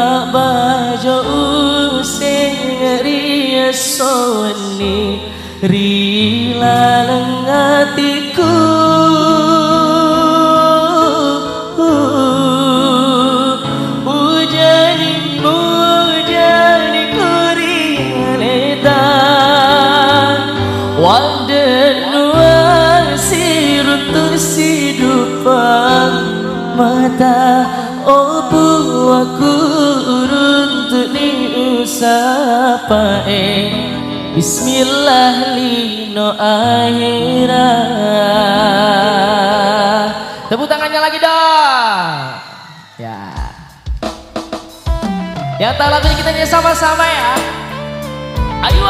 tak bajo useng ria soni rila lengatiku ujani kurialeta wanden nuasiruntu sidupang mata opu aku uruntu ni usapae Bismillah lino akhirat. Tepuk tangannya lagi dong. Ya. Yang tahu lagunya kita nyanyi sama-sama ya. Ayo.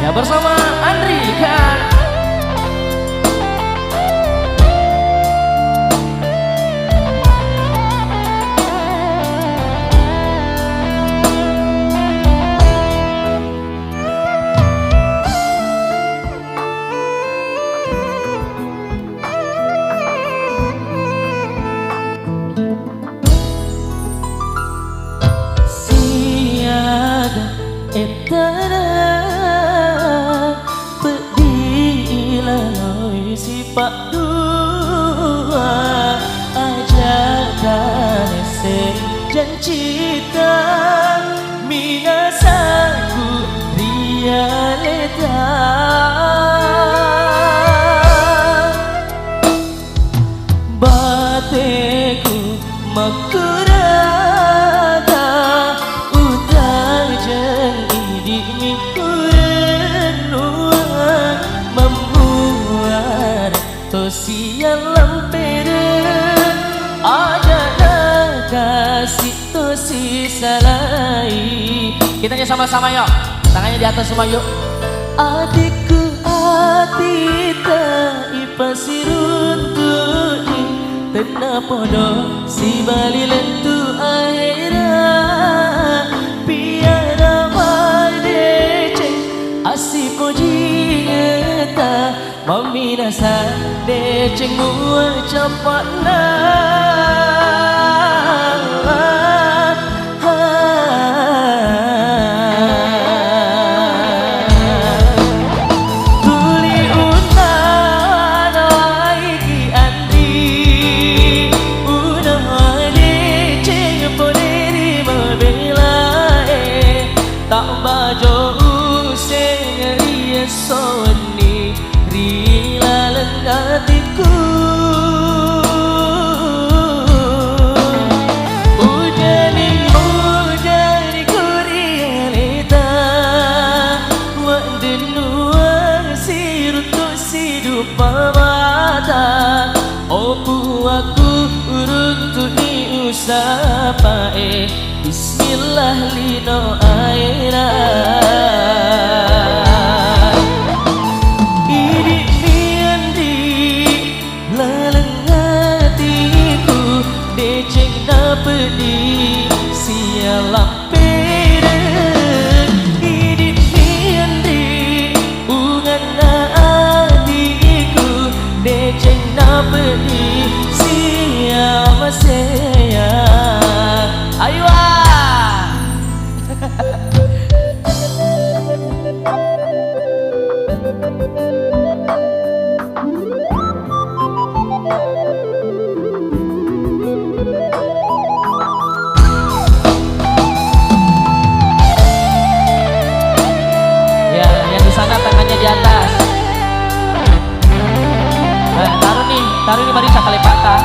Ya bersama Andri kan. Pak dua ajakan janjita minasaku realita bateku makurada utang janji di mikurenua membuat tosian lemperen ada kasih tosi salai. Kita nyanyi sama-sama yuk, tangannya di atas semua yuk. Adikku hati tak ipasiruntuki tenang podo si bali lentu akhirat piara madece asipo jingeta meminasa deceng mua cepat tuli unan waiki Andri unan deceng poderi berbelae tak bajo useng ria soni rila lengatiku ujani kurialita wandenuang siruntuk sidupa mata opu aku uruntuk ni usapae Bismillah lino akhirat deceng napedi sialam peren hidup niandri ungan adiku deceng napedi siapa saya ayo di atas. Taruh nih Marisa kali patah.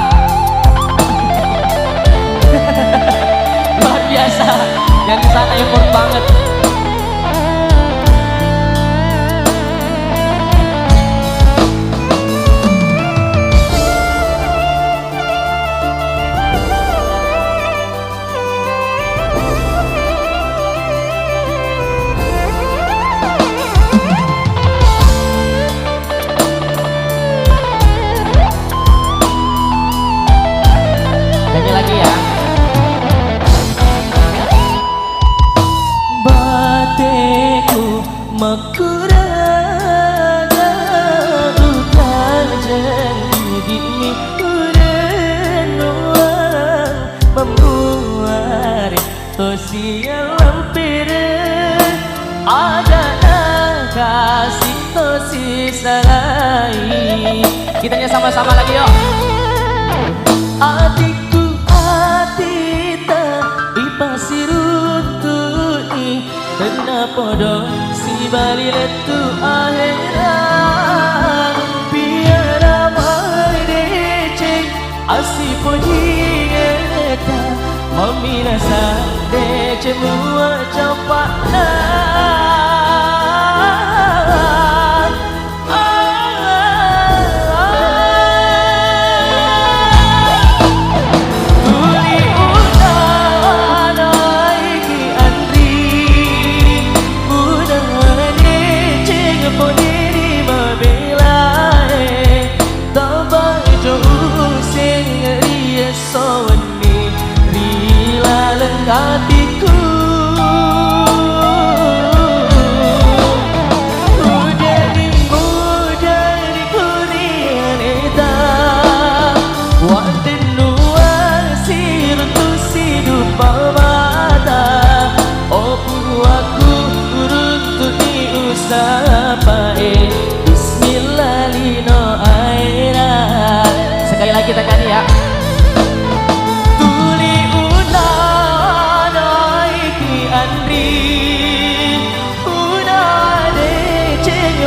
Luar biasa. Yang di sana effort banget. Lagi ya. Bateku makurada utar janji di mikurenua Tosia lampire ada kasih tosi salai. Kita nyanyi sama-sama lagi yuk. Adikku adita ipasirutui kenapa dong si bali letu akhirat biara maidece asipo hingeta meminasa dece mua cepatna. Hatiku jadi kurian eta waktu nuang sirtu sidup mata opu aku urut diusapae bismillah lino aira. Sekali lagi tekan ya.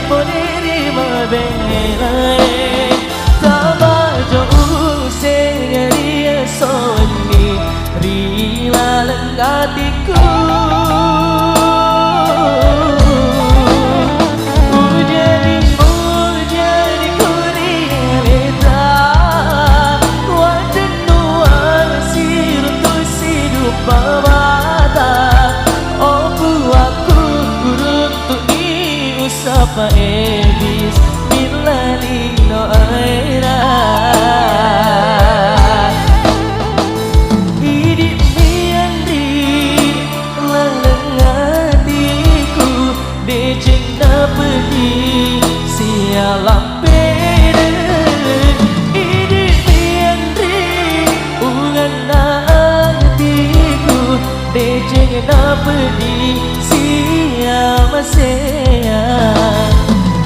Poneri mabelai tabajo sengeria soni rila lenggatiku ujadi kurialeta wadenuan sirtu sidup mata opu aku uruntuk sapa ebis bismillahirrahmanirrahim aira hidup miandri lalengatiku deceng napedi sialam pede hidup miandri ungan hatiku deceng napedi siam masea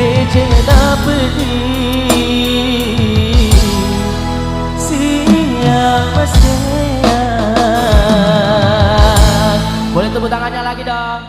deceng napedi siam masea. Boleh tepuk tangannya lagi dong.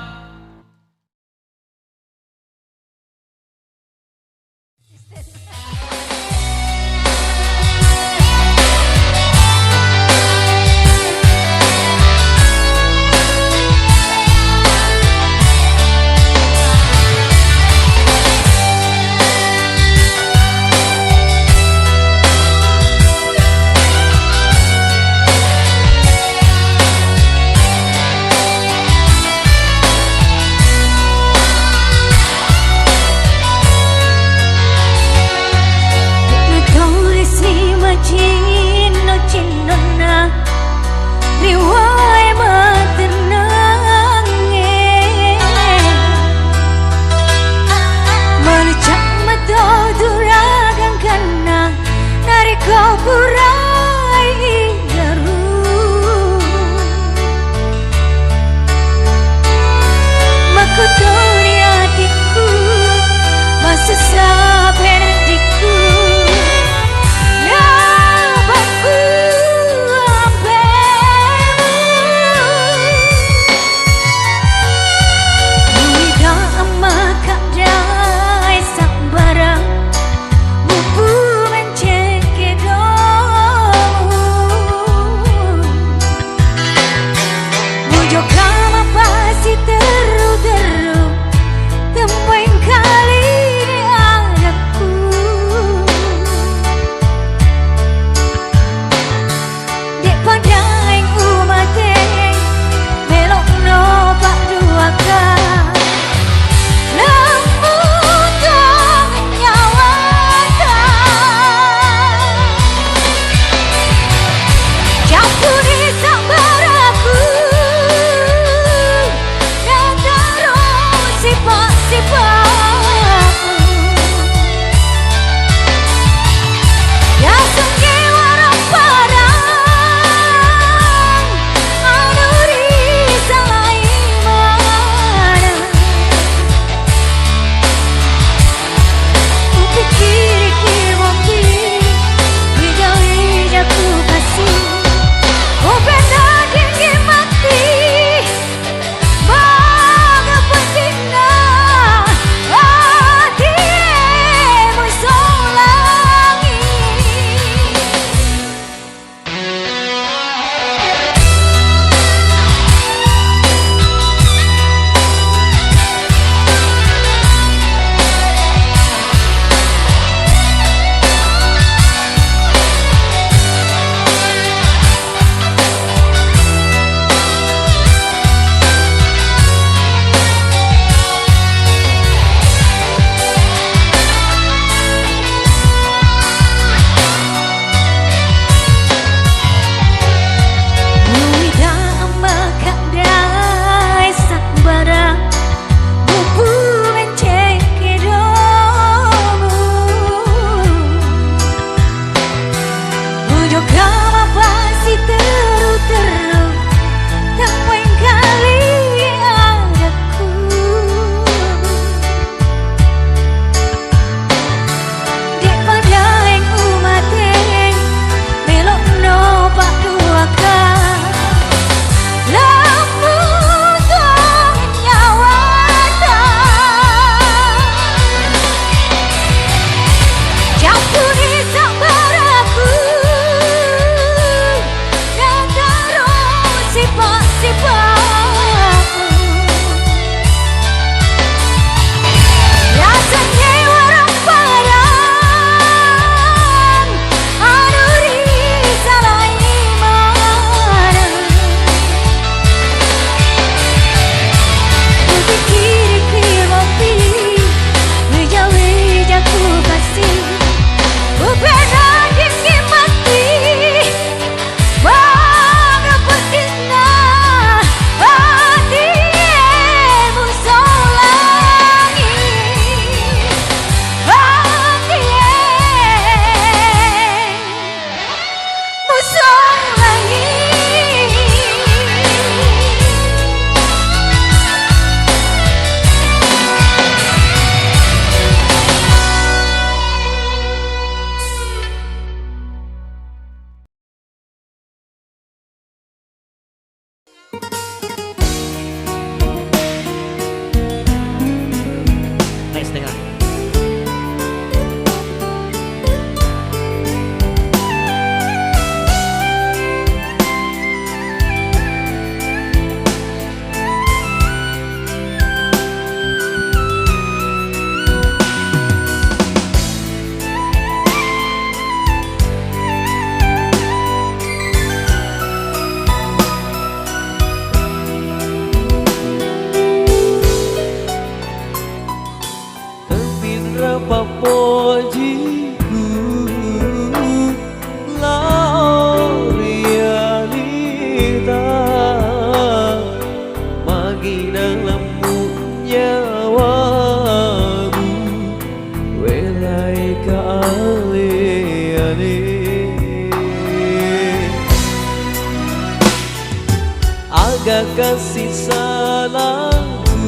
Agak kasih salahku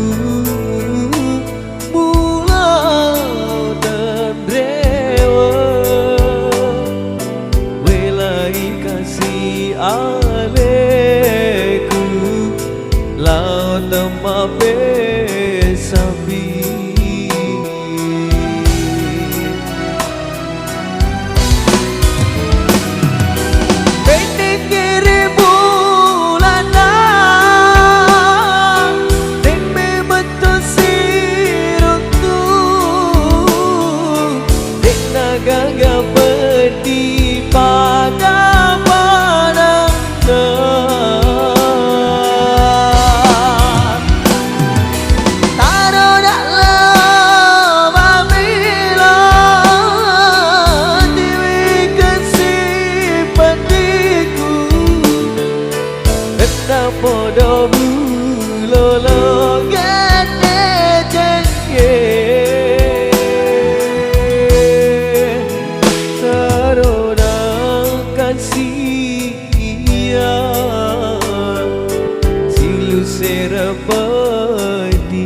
mulau dan rewa welai kasih aleku lau temape sapi podo bulolo gede jenge saroda kasih silu serapati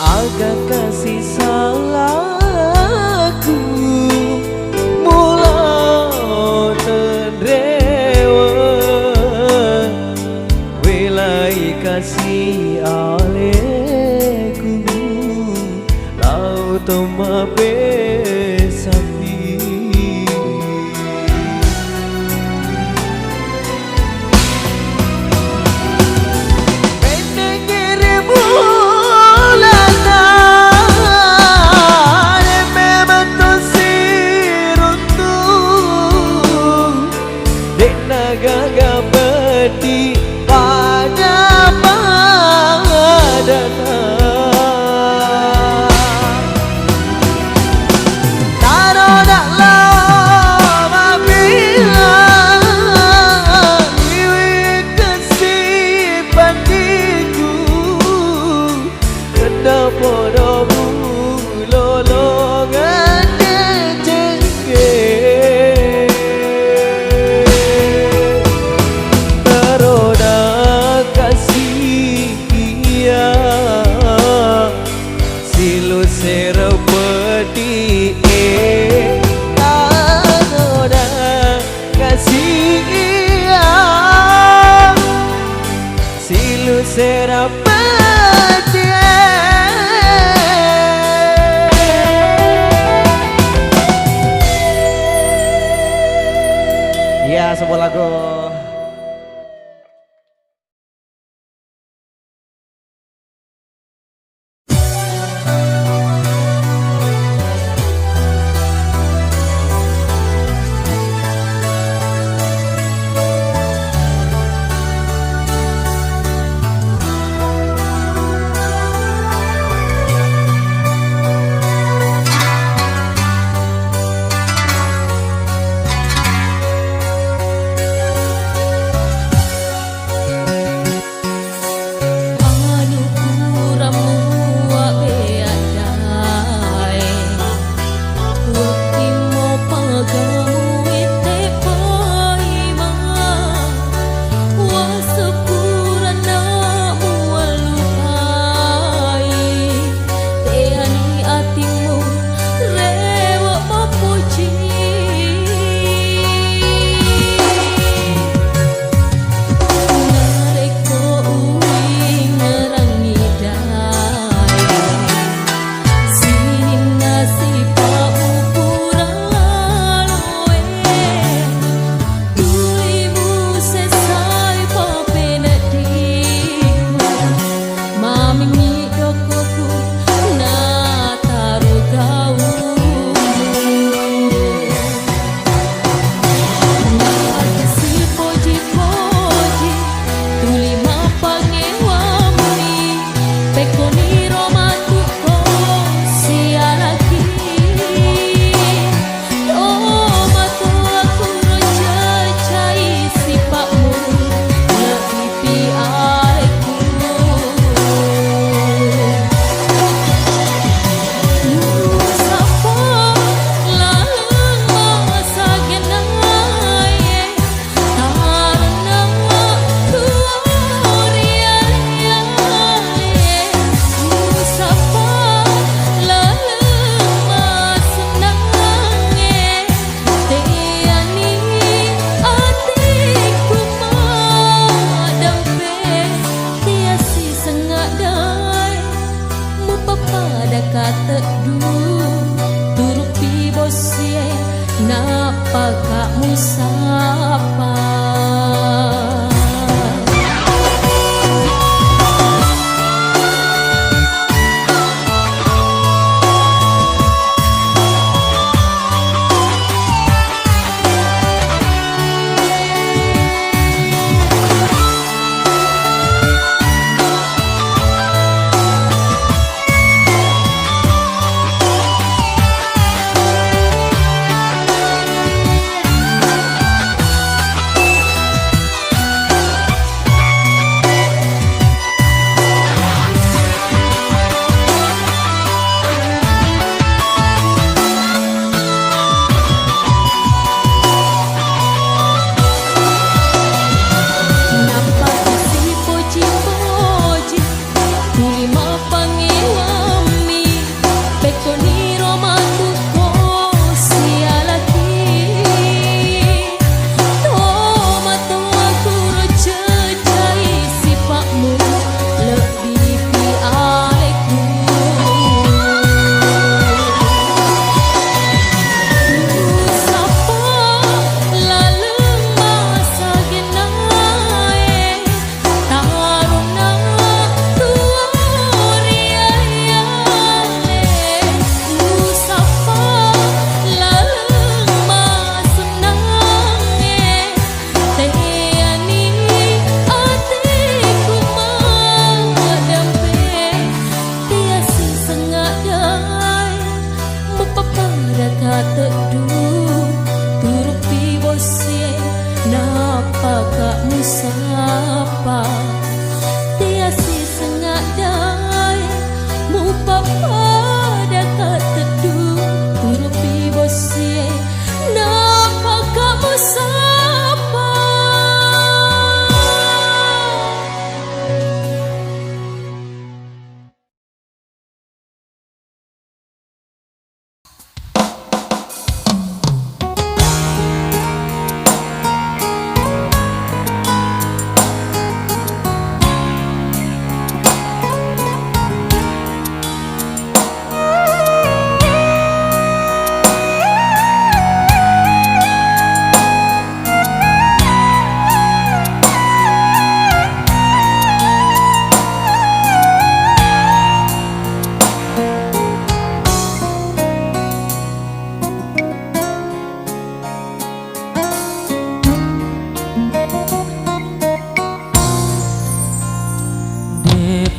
agak kasih salahku mulau terdewa welai kasih aleku lau temape sapi gaga peti pada padana taro dak lama bila iwi kasih pandiku kena podo bulolo ngene jengke serapati tanoda kasih silu serapati ya sebuah lagu.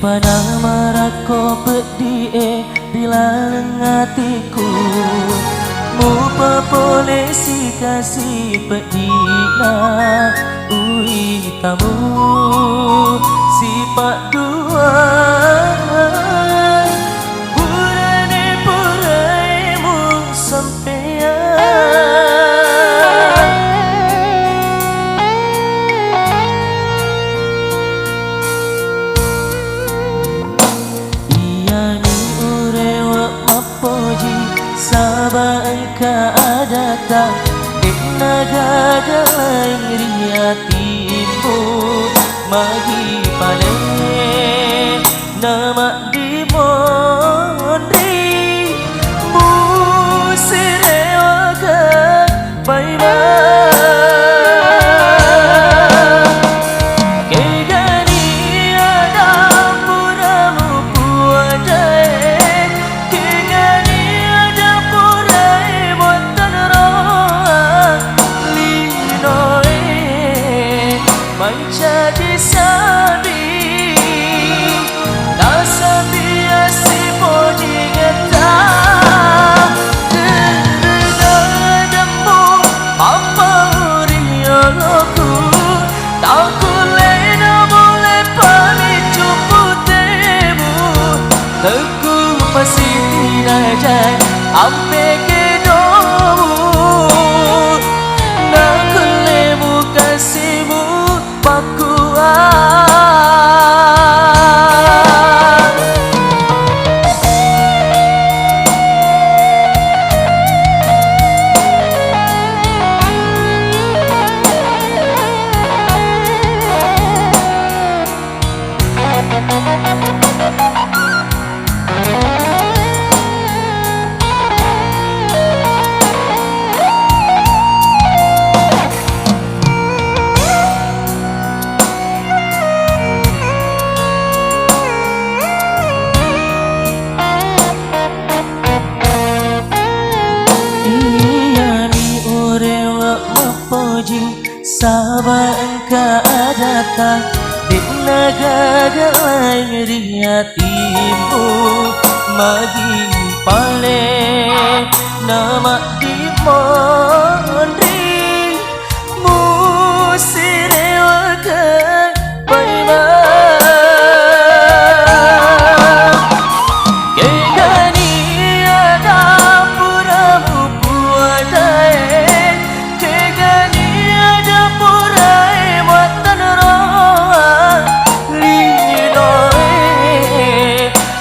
Pada marako pedih bila ngatiku mu polisi kasih pedina ui tamu sifat dua purane puraimu sampean Adata Naga dalam riatimu Magi pada nama di mondri Musirewakan baik-baik Kegani ada puramu puadai Kegani ada purai buatan roh Linoe menjadi sabi Nasa biasi poji ngeta Kerenadamu apa urioloku Tak kulena boleh pamicu putemu Teku masih tidak jai ampe kedomu Nak kulemu kasihmu pakuan Saban keadatan di negara lain riatimu Magi paling nama di mondri Musirewakan baik-baik Kegani ada puramu puadai Kegani ada purai buatan roh Linoe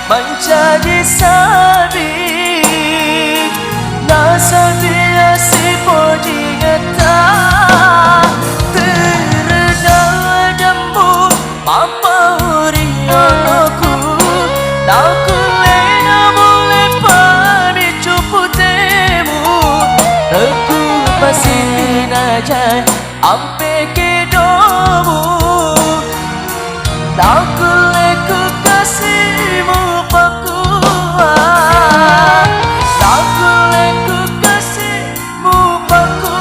menjadi sabi Nasa biasi poji ngeta Terenadamu apa urioloku Tak kulena boleh pamicu putemu Teku pasti tidak jai ampe kedomu Tak kuleku kasihmu pakuan Tak kuleku kasihmu pakuan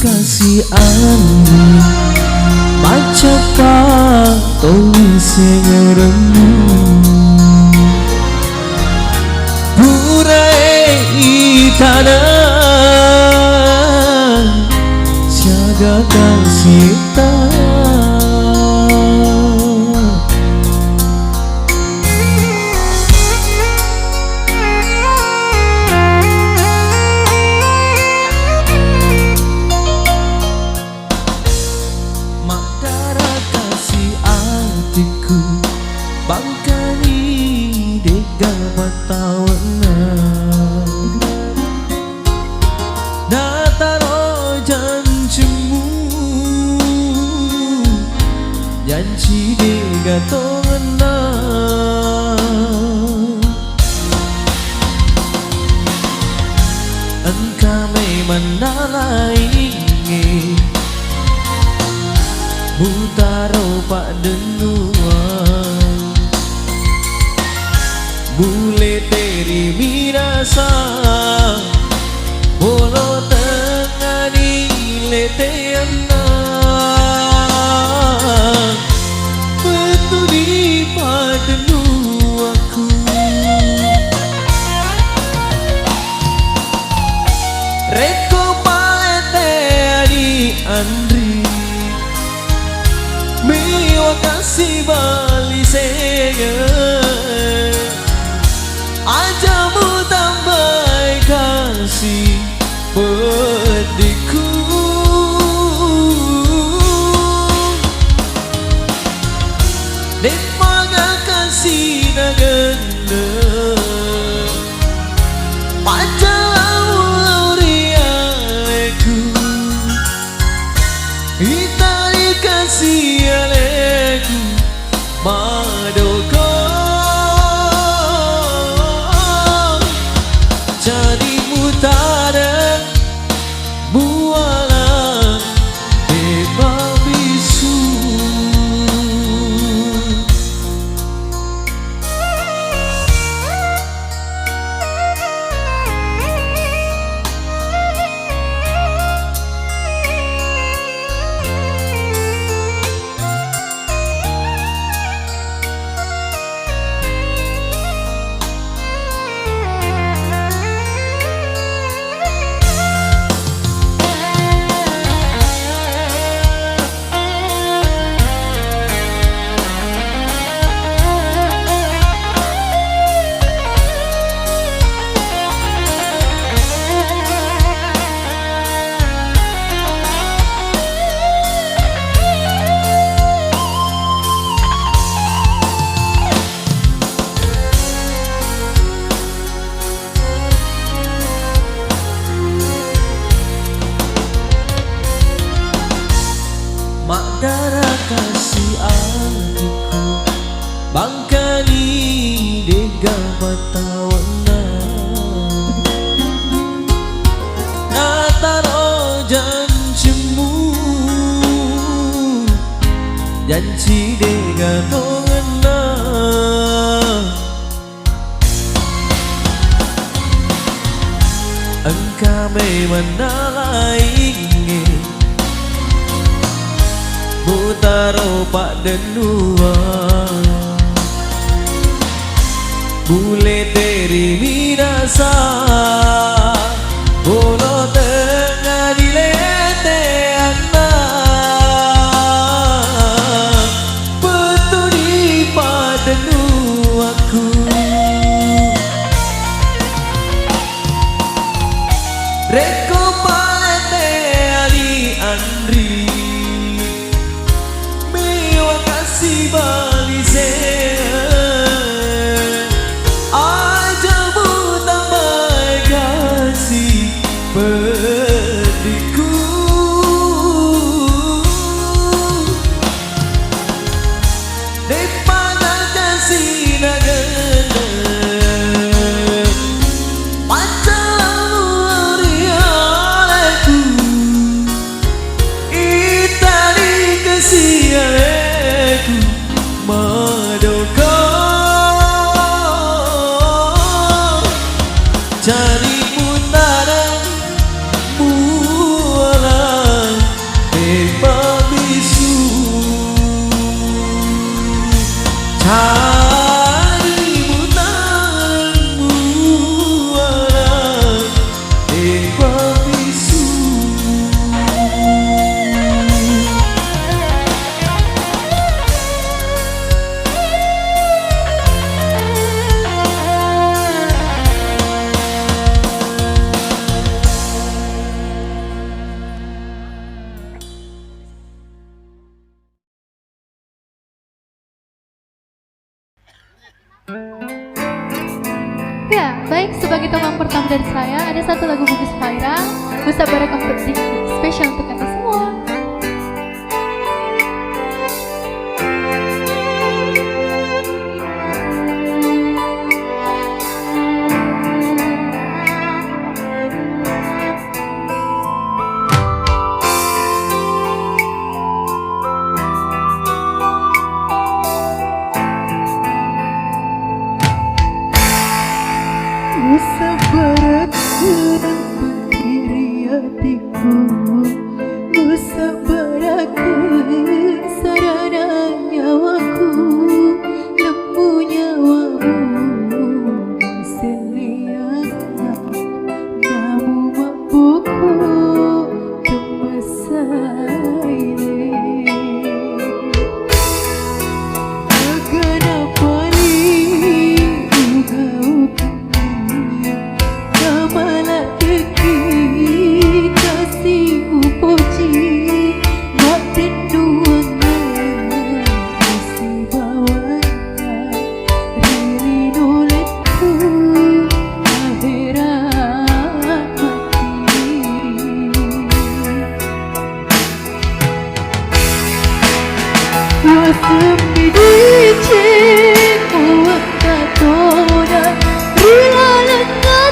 Kasih anu maca tulis ngeremu burai tanah jaga kasih bangkani dega batawana nataro janjimu janji dega tona engkau memang nalaingi Butaro pak denuan Bule teri mirasa Bolo tengah di leteana Betul di padenu aku Reko palete di Andri Miwa kasih bali saya Ajamu tambah kasih pediku Nikmaga kasih nagenda Pacalau rialeku Itali kasih aleku Madoko Jadi mutara Buala Beba bisu Makdara kasih adikku Bangkani dega batawana Nataro janjimu Janji dega tona Engkau memang nalaingi Butaro pak denua Bule teri mirasa Bolo tengah di leteana Betul di padenu aku Reko palete ali harimu tanganmu walau tanpa bisu. Ya, baik, sebagai teman pertama dari saya, ada satu lagu Bugis Fairang, Musabara Kompetisi, spesial untuk kita semua. Musabara berdiri hatiku, musabara sarana nyawaku, lembu nyawamu seliangan, namu mampuku kemasaile. Agana paling ugau Kamala teki kasih upoji maten duangan kasih bawakan riri noletku akhirat mati. Wasem bidicin uang katona rila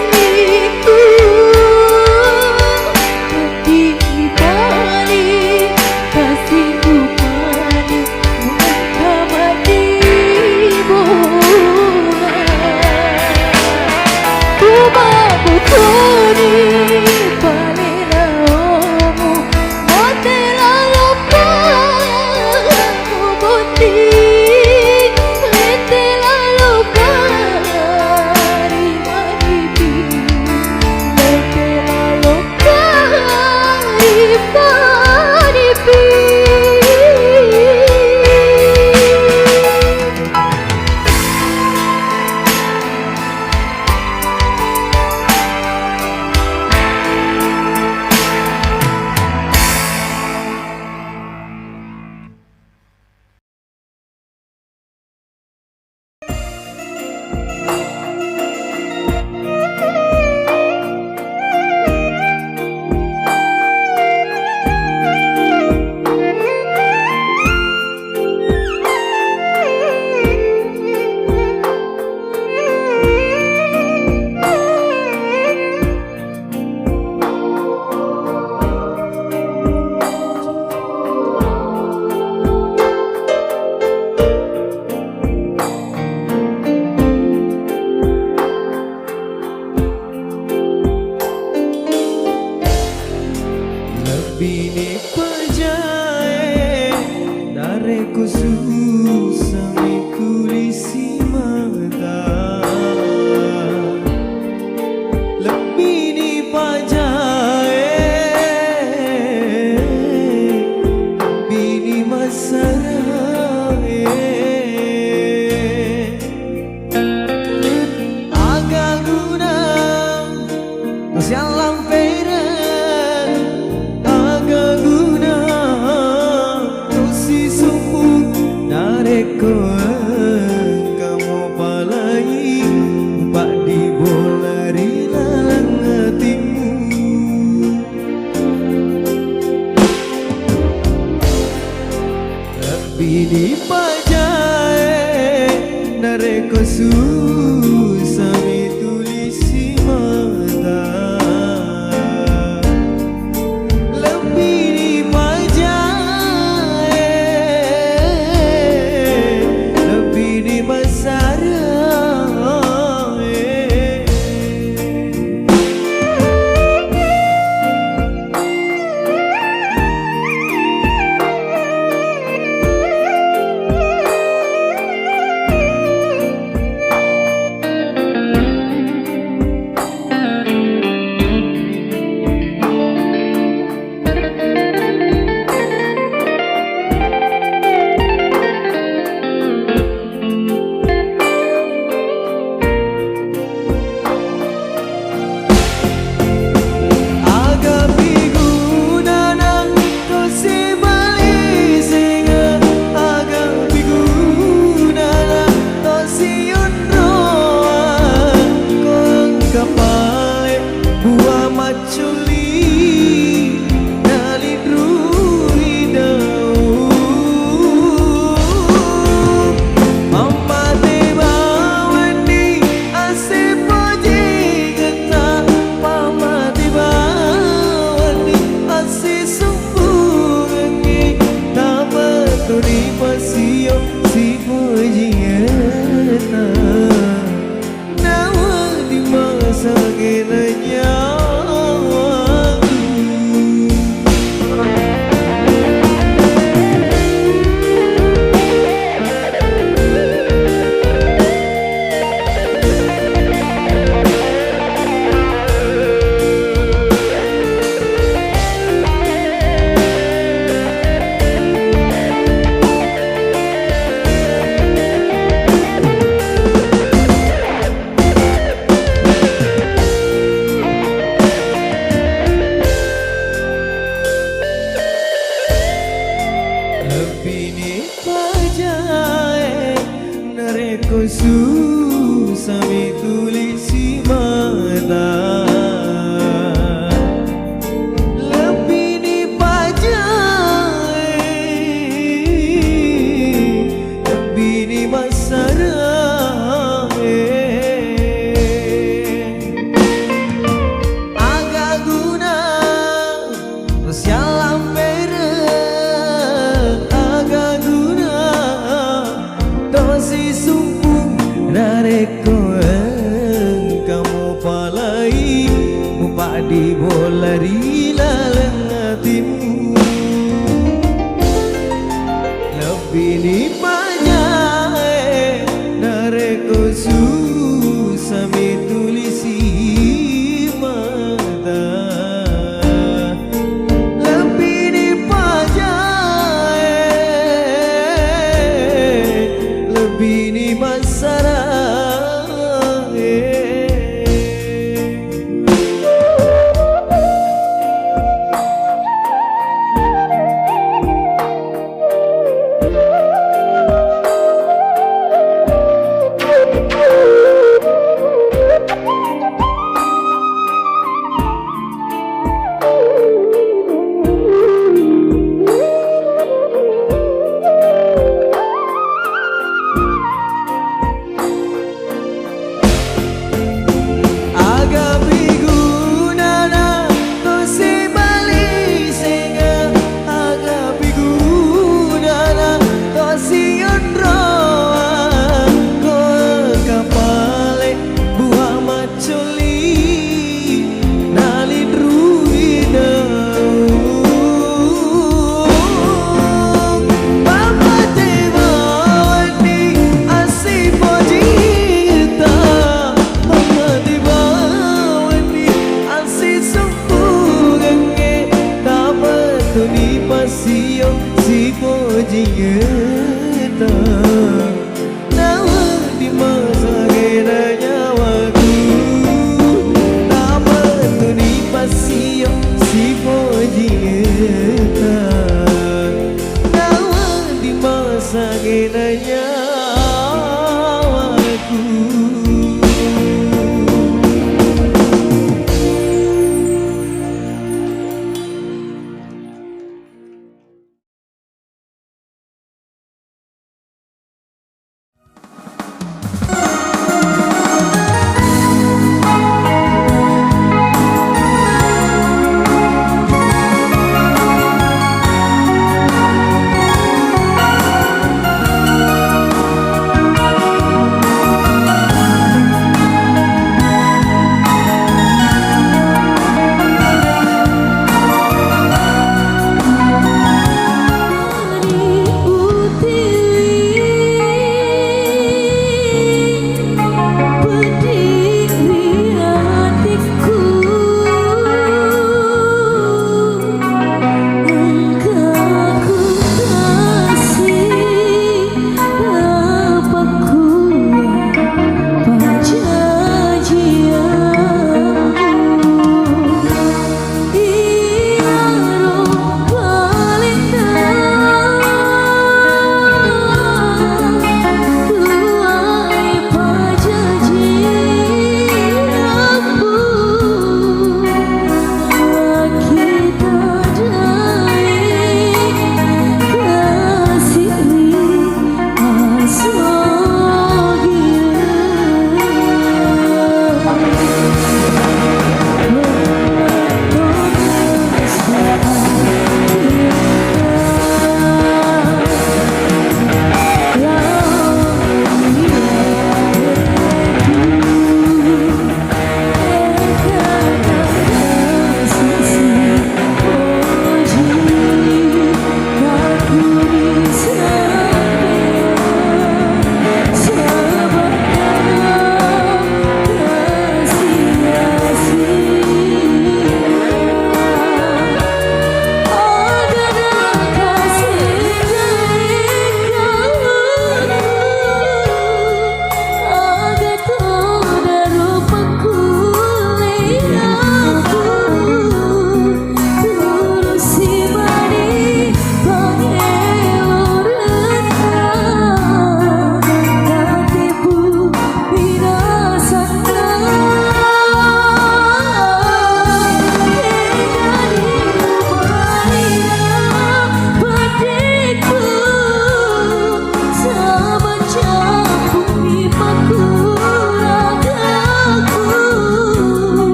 hatiku tinggi balik kasihku balik muhammad di bola ku mampu kuni paling naomu motela lupa mu putih letela lupa sami tulisi mata lebih dipajae lebih di masarae agak guna yang lampera agak guna si sumpung nareko kamu palai pak di bolari lalang hatimu lebih dipajae nareko susah tulisi mata sami tulisi mata lebih dipajae lebih di masarae agak guna terus yang lampera agak guna dosi sumpung nareko kamu palai mupak di bolari lalang hatimu lebih dipajae nareko susah tulisi mata lebih dipajae lebih di masyarakat cinta nawa di masa kena nyawaku tak betuni pasio si pojieta nawa di masa kena nyawaku.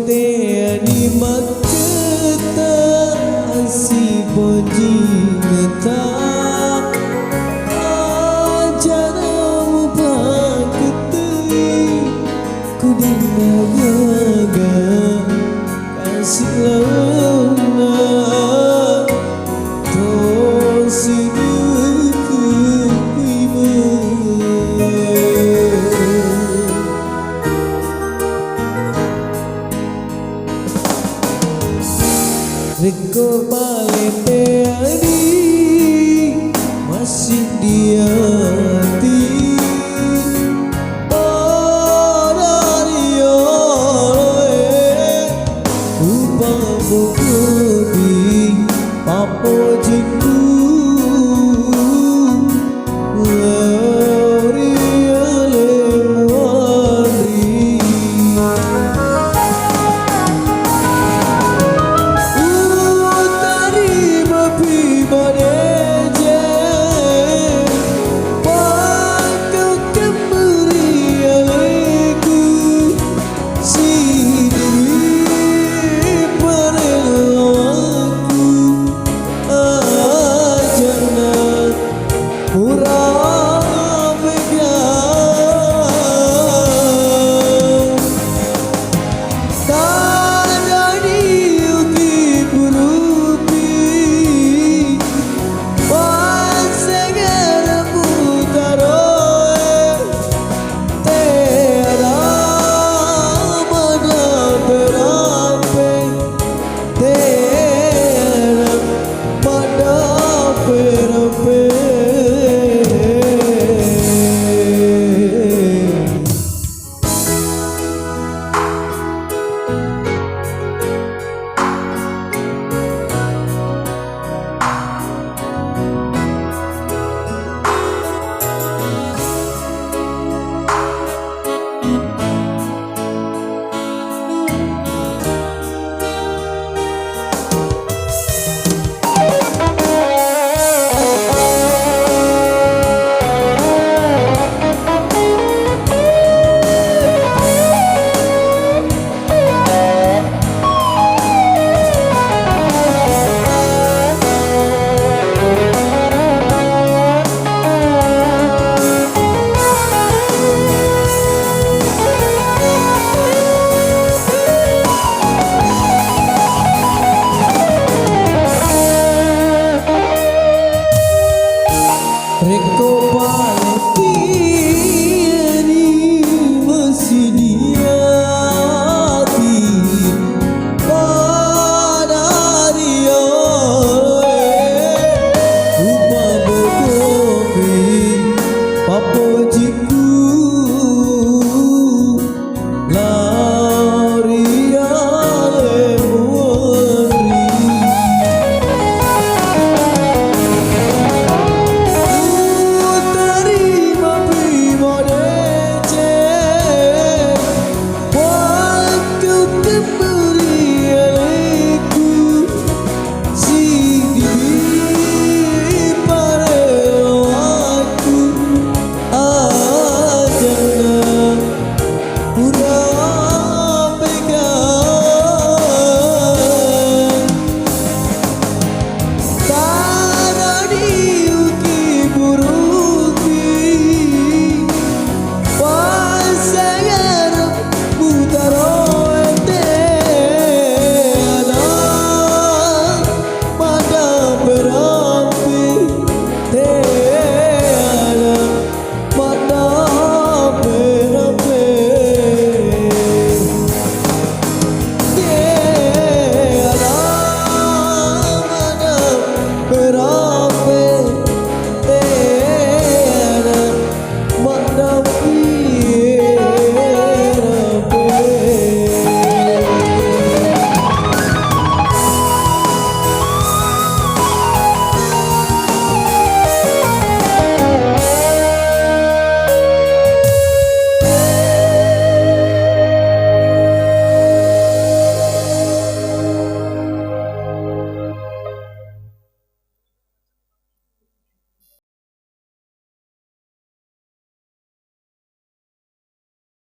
te ani maketa si bonji ngeta ajaramu paketi ku dinaga kasih lama to siduku ima Rekor palete ani masih di hati Orario Upah bukudi Papua